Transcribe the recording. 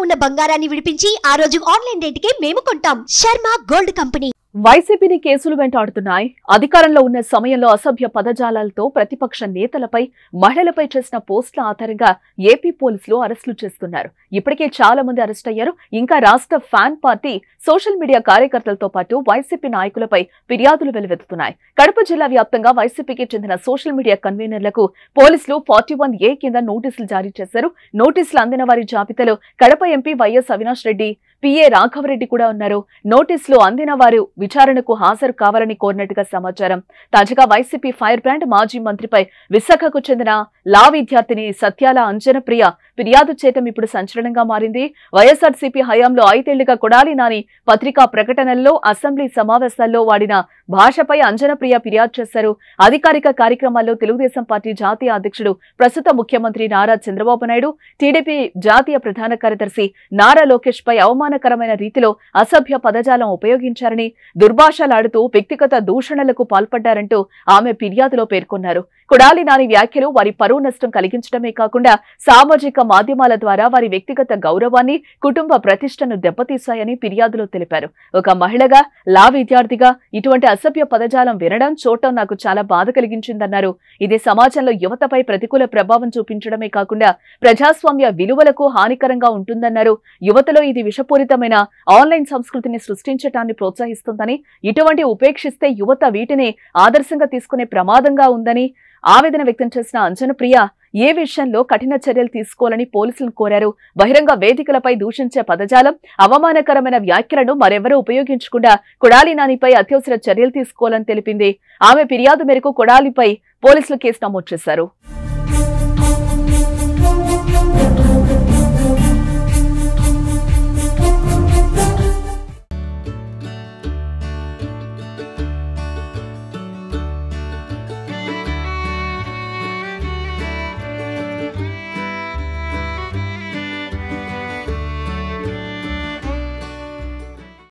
ఉన్న బంగారాన్ని విడిపించి ఆ రోజు ఆన్లైన్ రేటుకే మేము కొంటాం. Sharma gold company. వైసీపీని కేసులు వెంటాడుతున్నాయి. అధికారంలో ఉన్న సమయంలో అసభ్య పదజాలాలతో ప్రతిపక్ష నేతలపై, మహిళలపై చేసిన పోస్టుల ఆధారంగా ఏపీ పోలీసులు అరెస్టులు చేస్తున్నారు. ఇప్పటికే చాలా మంది అరెస్ట్ అయ్యారు. ఇంకా రాష్ట్ర ఫ్యాన్ పార్టీ, సోషల్ మీడియా కార్యకర్తలతో పాటు వైసీపీ నాయకులపై ఫిర్యాదులు వెలువెత్తుతున్నాయి. కడప జిల్లా వ్యాప్తంగా వైసీపీకి చెందిన సోషల్ మీడియా కన్వీనర్లకు పోలీసులు 41A కింద నోటీసులు జారీ చేశారు. నోటీసులు అందిన వారి జాబితాలో Kadapa MP YS Avinash Reddy, PA Raghava Reddy కూడా ఉన్నారు. నోటీసులు అందిన వారు విచారణకు హాజరు కావాలని కోరినట్టుగా సమాచారం. తాజాగా వైసీపీ ఫైర్ బ్రాండ్ మాజీ మంత్రిపై విశాఖకు చెందిన లా విద్యార్థిని సత్యాల అంజనప్రియ ఫిర్యాదు చేయటం ఇప్పుడు సంచలనంగా మారింది. వైఎస్ఆర్సీపీ హయాంలో 5 ఏళ్లుగా కొడాలి నాని పత్రికా ప్రకటనల్లో, అసెంబ్లీ సమావేశాల్లో వాడిన భాషపై అంజనప్రియ ఫిర్యాదు చేశారు. అధికారిక కార్యక్రమాల్లో తెలుగుదేశం పార్టీ జాతీయ అధ్యక్షుడు, ప్రస్తుత ముఖ్యమంత్రి నారా చంద్రబాబు నాయుడు, టీడీపీ జాతీయ ప్రధాన కార్యదర్శి నారా లోకేష్ పై అవమానకరమైన రీతిలో అసభ్య పదజాలం ఉపయోగించారని, దుర్భాషలాడుతూ వ్యక్తిగత దూషణలకు పాల్పడ్డారంటూ ఆమె ఫిర్యాదులో పేర్కొన్నారు. కొడాలి నాని వ్యాఖ్యలు వారి పరువు నష్టం కలిగించడమే కాకుండా సామాజిక మాధ్యమాల ద్వారా వారి వ్యక్తిగత గౌరవాన్ని, కుటుంబ ప్రతిష్టను దెబ్బతీశాయని ఫిర్యాదులో తెలిపారు. ఒక మహిళగా, లా విద్యార్థిగా ఇటువంటి అసభ్య పదజాలం వినడం, చూడటం నాకు చాలా బాధ కలిగించిందన్నారు. ఇది సమాజంలో యువతపై ప్రతికూల ప్రభావం చూపించడమే కాకుండా ప్రజాస్వామ్య విలువలకు హానికరంగా ఉంటుందన్నారు. యువతలో ఇది విషపూరితమైన ఆన్లైన్ సంస్కృతిని సృష్టించటాన్ని ప్రోత్సహిస్తుందని, ఇటువంటి ఉపేక్షిస్తే యువత వీటిని ఆదర్శంగా తీసుకునే ప్రమాదంగా ఉందని ఆవేదన వ్యక్తం చేసిన అంజనప్రియ ఏ విషయంలో కఠిన చర్యలు తీసుకోవాలని పోలీసులను కోరారు. బహిరంగ వేదికలపై దూషించే పదజాలం, అవమానకరమైన వ్యాఖ్యలను మరెవరూ ఉపయోగించకుండా కొడాలి నానిపై అత్యవసర చర్యలు తీసుకోవాలని తెలిపింది. ఆమె ఫిర్యాదు మేరకు కొడాలిపై పోలీసులు కేసు నమోదు చేశారు.